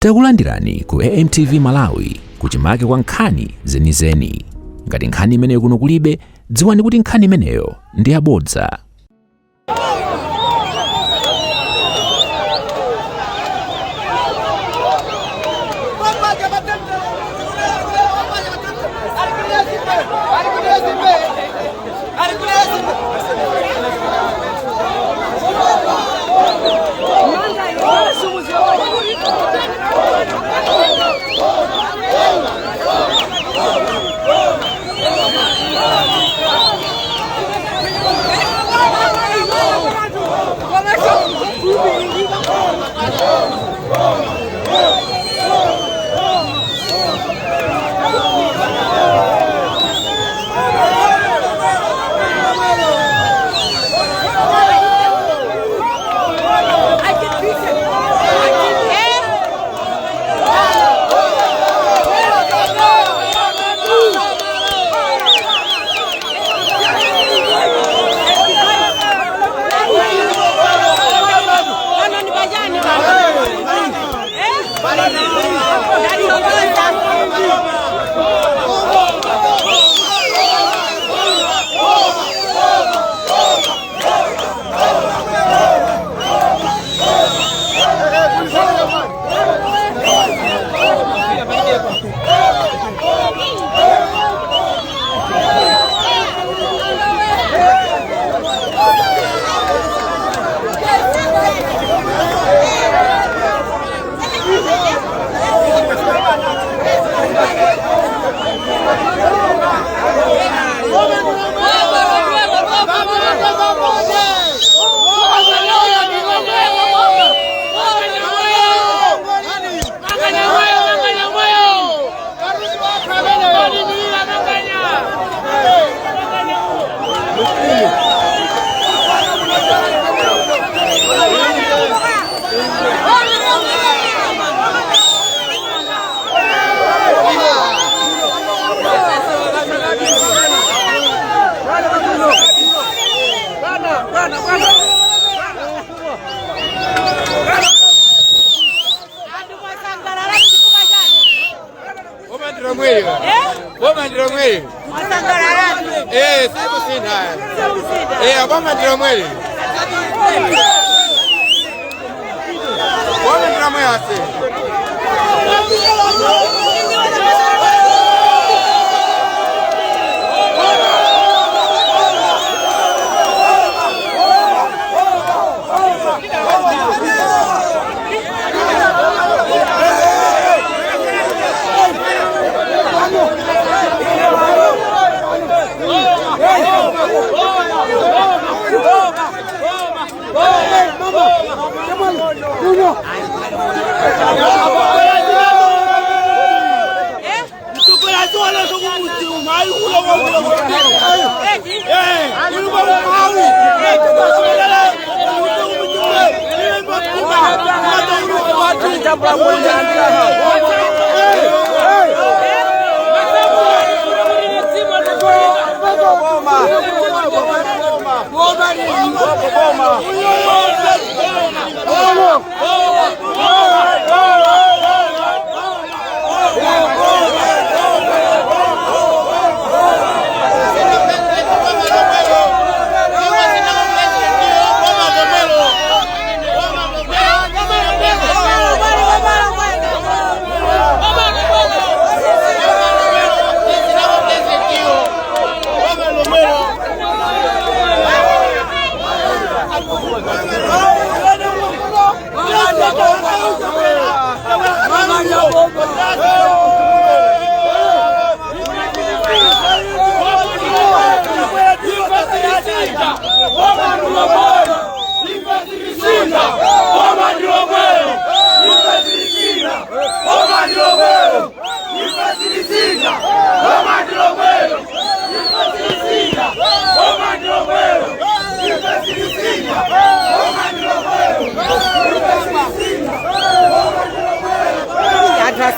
Takulandirani ku AMTV Malawi kuchimake kwa nkhani zenizeni. Ngati nkhani imeneyo kuno kulibe, dziwani kuti nkhani imeneyo ndi yabodza.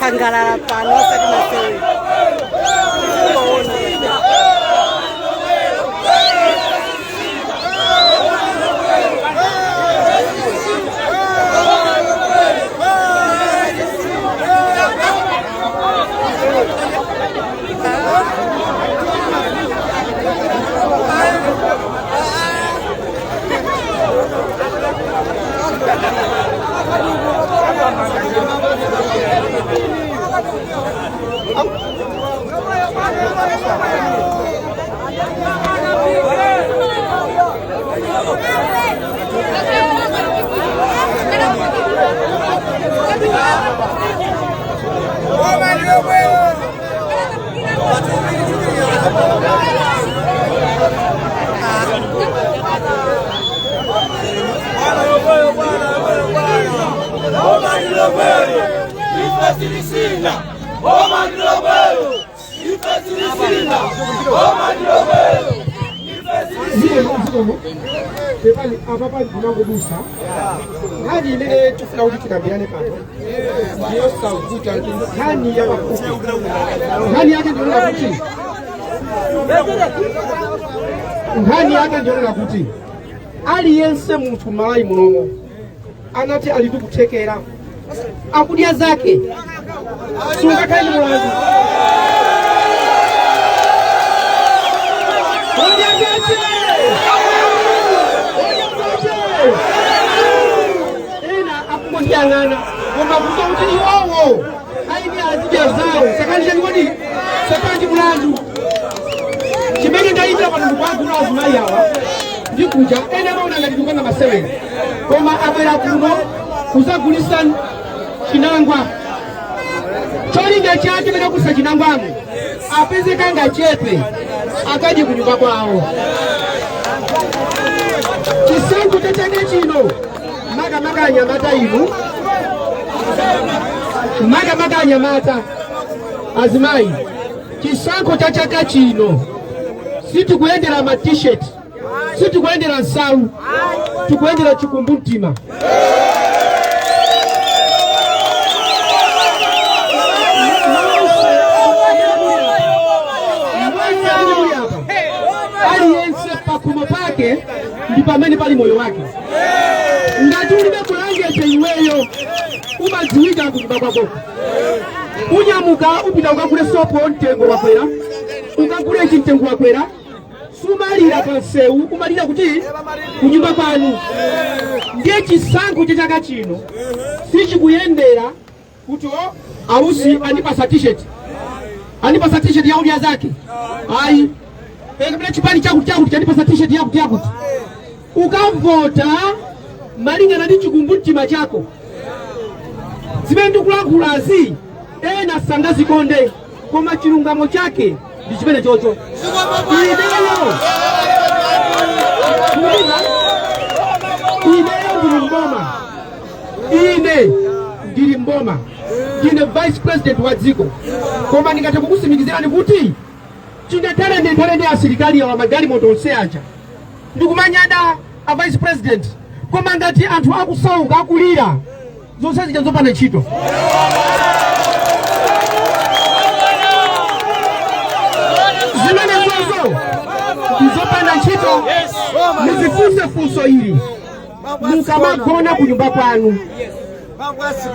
Sangalala pano sakinasewi. Apa ndinangobusa ngani imene tifuna kuti tikambirane pano ndiyo saukuta nkhani ya mafupi nkhani yake ndionera kuti aliyense munthu malayi munomo anati ali ndi kuthekera akudya zake sungakhale mulandu ena akungondiyang'ana koma kuza kuti iwowo aini azidya zawo sakani chanikodi sakanji mulandu chimene ndayitira pano ndikuagula azimayi awa ndikuja ena maona ngati ndikupanga masewera koma abwera kuno kuzagulisa chinangwa cholinga chake pena kusa chinangwamo apezeka ngachepe akadye kunyumba kwawo. Chisango chachake chino maga anyamata inu maga anyamata azimayi chisango chachake chino sitikuyendera ma t-shirt sitikuyendera nsalu tikuyendera chikumbumtima. Aliyense pakumo pake ndi pamene pali moyo wake. Ngati ulibe kulangete iweyo umadziwika kunyumba kwako. Unyamuka upita ukagule sopo mtengo wakwera, ukagule chimtengo wakwera, sumalira pansewu umalira kuti kunyumba kwanu. Ndiye chisango chachaka chino sichikuyendera kuti ausi andipasa t-shirt. Andipasa t-shirt ya Odya Zake. Ayi. Ekabila chipani chakuti andipasa t-shirt yakuti. Ukavota malingana ndi chikumbumtima chako. Zimene ndikulankhulazi ena sanga zikonde koma chilungamo chake ndi chimene chocho. Ine ndili mboma ndine vice president wa dziko koma ndingati kukusimikizirani kuti chingatalende asilikali ya magali moto onse aja ndikumanyada a vice president koma ngati anthu akusauka akulira zonse zija zopanda ntchito. Zimene zozo ndizopanda ntchito muzifunse funso ili mukamagona kunyumba kwanu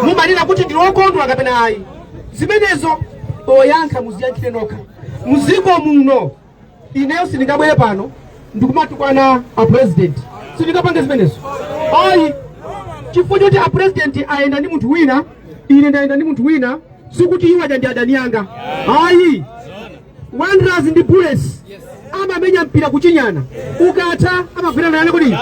mumalira kuti ndilokondwa kapena ayi. Zimenezo oyankha muziyankhire nokha. Muziko muno ineyo sindingabwere pano ndikumatukwana a president sindingapange zimenezo. Ayi chifukwa choti a president ayenda ndi munthu wina ine ndayenda ndi munthu wina sikuti iwo ndi adani yanga. Ayi wanderers ndi bullets amamenya mpira kuchinyana ukatha amagwirana yana kodi.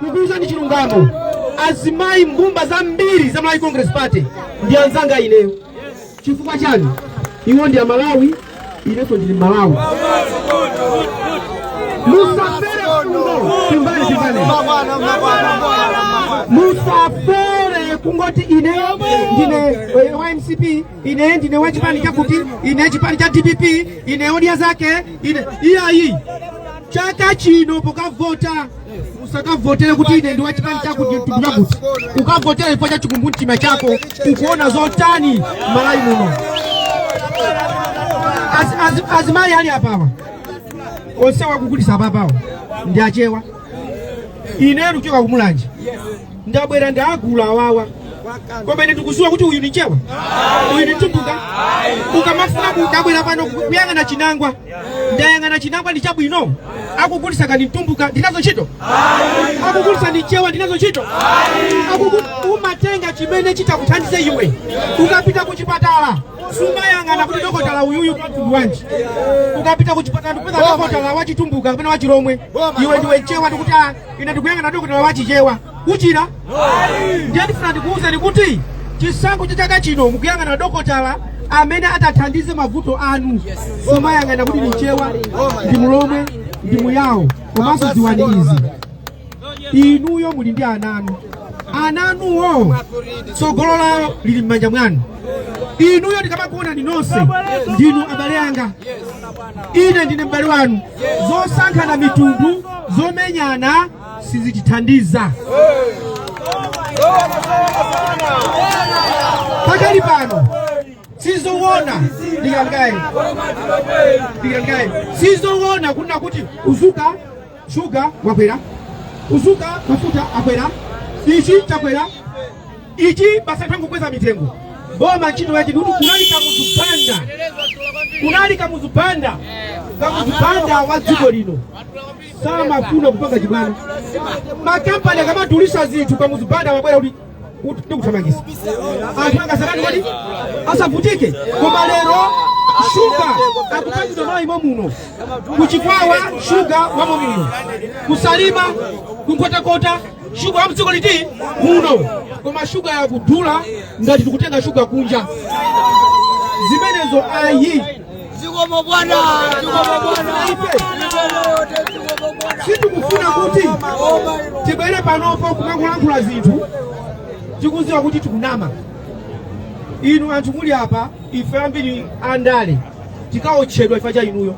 Kukuza chilungamo azimayi mbumba zambiri za Malawi Congress Party ndi anzanga ineyo. Chifukwa chani iwo ndi Malawi ineso ndili Malawi. Musafere musafere kungoti ine ndine MCP ine ndine wachipani chakuti ine chipani cha DPP ine Odya Zake ine iyayi chaka chino pokavota usakavotera kuti ine ndi wachipani chakuti tukuti ukavotera ifo cha chikumbumtima chako ukuona zotani Malawi muno. Azimayi ali apawa onse wakugulisa apapawa ndi achewa ine luchoka kumulanje ndabwera ndagula awawa Koma ine tikuziwa kuti uyu ni chewa, uyu ni tumbuka. Ukamafuna kukabwera pano kuyang'ana chinangwa, ndayang'ana chinangwa ndi chabwino. Akugulisa kani tumbuka ndinazo ntchito. Akugulisa ni chewa ndinazo ntchito. Umatenga chimene chitakuthandize iwe. Ukapita kuchipatala sumayang'ana kuti dokotala uyuyu mtundu wanji. Ukapita kuchipatala kupeza dokotala wachitumbuka kapena wachilomwe, iwe ndiwe chewa ndikuti ine ndikuyang'ana dokotala wachichewa. Uchira? Ndiye ndifuna ndikuwuzeni kuti chisankho cha chaka chino mukuyang'ana dokotala amene atathandize mavuto anu. Sumayang'ana kuti ni chewa, ndi mulomwe, ndi muyawo. Komanso ziwani izi, inuyo muli ndi ananu. Ananuwo tsogolo lawo lili m'manja mwanu. Inuyo ndikamakuona ninonse ndinu abale anga. Ine ndine m'bale wanu. Zosankhana mitundu, zomenyana sizitithandiza. Pakali pano sizowona ndikangaye sizowona kuna kuti uzuka shuga wakwera, uzuka mafuta akwera, ichi chakwera, ichi basa tangu kweza mitengo. Boma ntchito yachi kuti kunali kamuzupanda wa dziko lino samafuna kupanga chibwana. Makampani akamatulisa zinthu kamuzupanda wabwera kuti ndikuthamangisa anthu angasakani kodi asavutike. Koma lero shuga akupangidwa nawo imo muno, kuchikwawa shuga wamo muno, kusalima kunkotakota shuga wa mdziko liti muno. Koma shuga yakudula ngati tikutenga shuga kunja. Zimenezo ayi zikomo bwana. Sitikufuna kuti tibwere panopo kumakulankhula zinthu tikuziwa kuti tikunama. Inu anthu muli apa, ife ambiri andale tikaotchedwa ifa cha inuyo.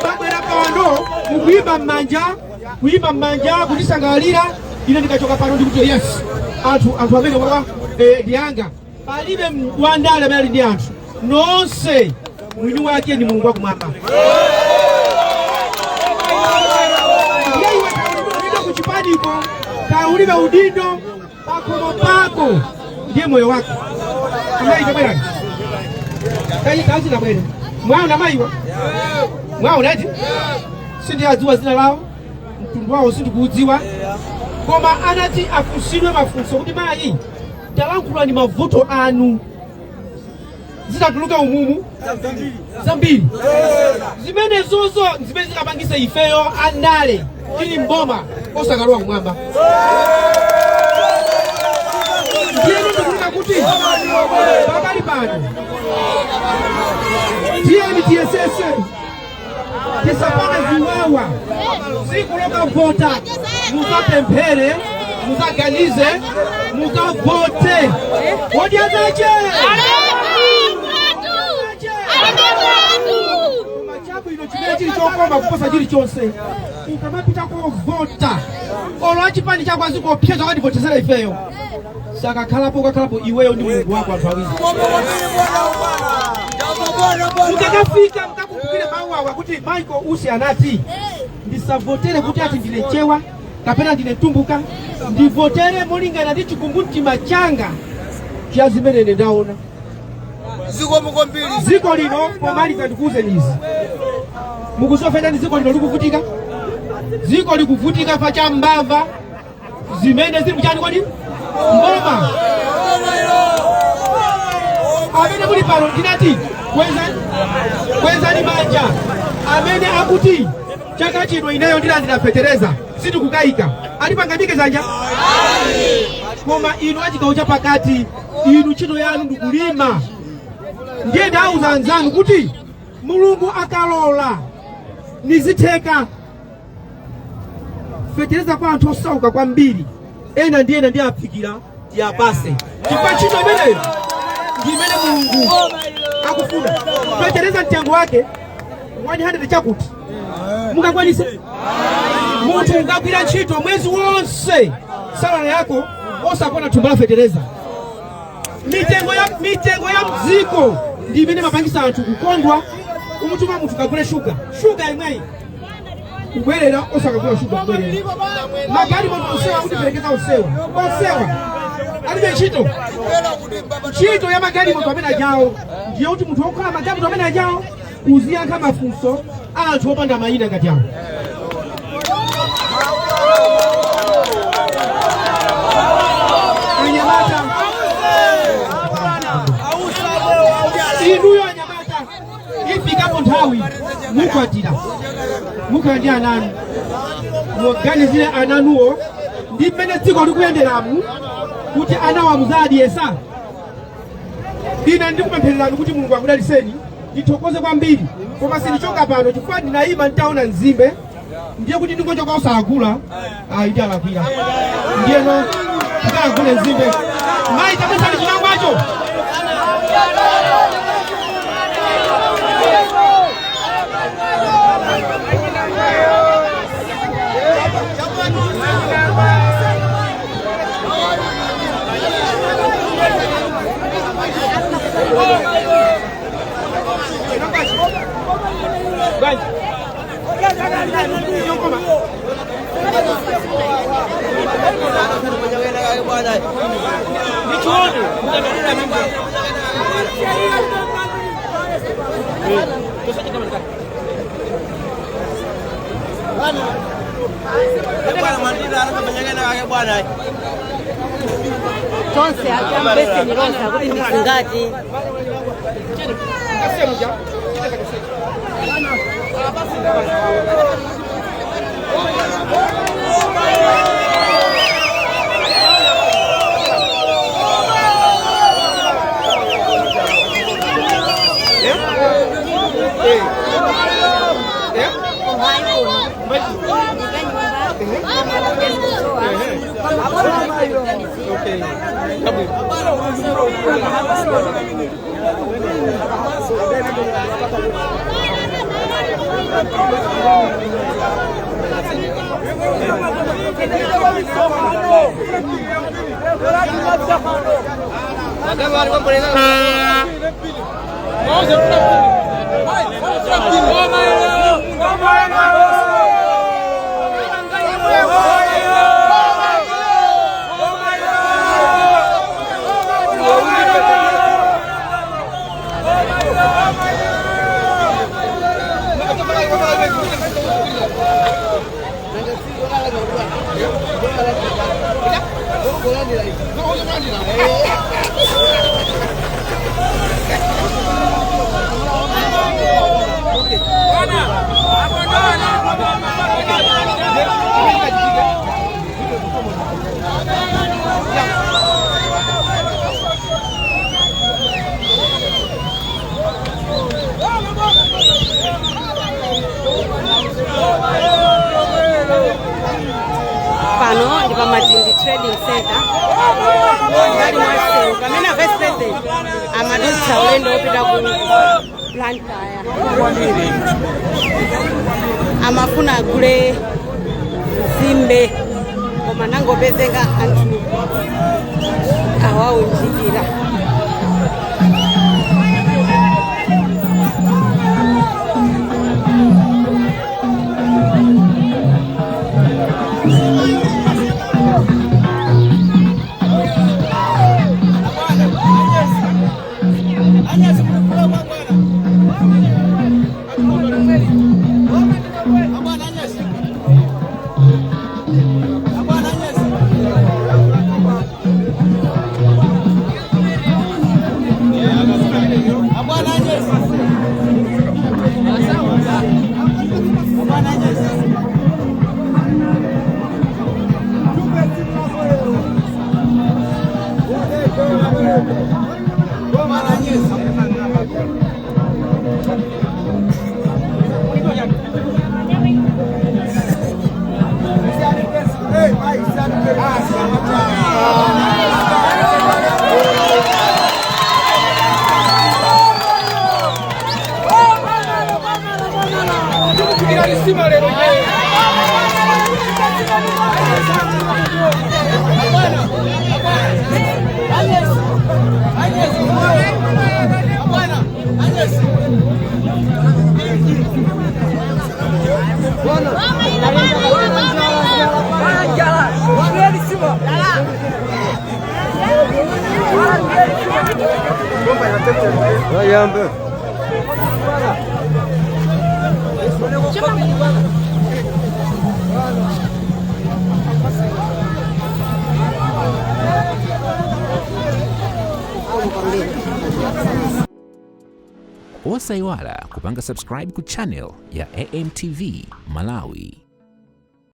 Babwera pawando mukuyimba m'manja kutisangalira. Ine ndikachoka pano ndikuti yes, anthu amene kwa ndiyanga palibe wandale amene ali ndi anthu nonse mwini wake ni Mulungu wakumwamba. Kuchipadiko kaulibe udindo pakomo pako ndiye moyo wako. Amayitabwera kazi nabwera mwaona mayiwa mwaona ati sindiyadziwa zina lawo, mtundu wawo sindikuudziwa. Koma anati afunsidwe mafunso kuti mayi talankhula ni mavuto anu zitatuluka umumu zambiri. Zimenezozo zimene zikapangisa ifeyo andale tili mboma osakalowa kumwamba. Ndiyeni ndikuona kuti pakali pano tiyeni tiyesese tisapane ziwawa zikuloka vota, mukapemphere, mukaganize, mukavote. Odya Zake machabu ino chimene chili chokoma kuposa chili chonse. Ukamapita kovota olo achipani chako azikopyeza kati votesera ifeyo sakakhalapo iweyo ndi Mulungu wako anthu awiri. Mukakafika mukakumbukire mawu awa kuti Michael Usi anati ndisavotere kuti ati ndine chewa kapena ndine tumbuka, ndivotere molingana ndi chikumbumtima changa cha zimene ndaona. Ziko lino pomaliza ndikuuzeni izi, mukuzofenda ndi ziko lino likuvutika. Ziko likuvutika pa cha mbava zimene zili kuchani kodi mboma. Amene muli pano ndinati kwezani manja amene akuti chaka chino ineyo ndilandira fetereza sitikukayika alipangamike zanja. Koma inu achikaucha pakati inu ntchito yanu ndikulima. Ndiye ndauza anzanu kuti Mulungu akalola nizitheka fetereza kwa anthu osauka kwambiri ena ndiye ndiye aphikira yapase chifukwa ntchito imeneyo ndimene Mulungu akufuna. Fetereza mtengo wake 100 chakuti mukakwanise. Munthu ukagwira ntchito mwezi wonse salary yako osakona thumbala fetereza. Mitengo ya mdziko ndimene mapangisa anthu kukondwa. Umutuma munthu kagule shuga imweyi kubwerera osakagula shuga kubwerera magari moto usewa kuti perekeza usewa alibe ntchito ya magari moto amene ajawo ndiye kuti munthu wokhala magari moto amene ajawo kuziyankha mafunso anthu opanda mayina ngati awo. Anyamata inuyo anyamata ifikapo nthawi mukwatira ananu muganizire ananuwo ndi mmene dziko likuyenderamu kuti anawa muzadiyesa. Ine ndikupemphererani kuti Mulungu akudaliseni ndithokoze kwambiri koma sindichoka pano chifukwa ndinayima ntaona nzimbe ndiye kuti ndingochoka osagula indi alakwira ndiyeno tikagule nzimbe mayi tamusali chimangwacho Tonse akambese nirosa kuti ndisingati pano ndi pamatindi trading center ngati mwasewu pamene vice president amadutsa ulendo wopita ku plantaya amafuna agule nzimbe koma nangopezeka anthu awawunjikira. Bwana Osaiwala kupanga subscribe ku channel ya AMTV Malawi.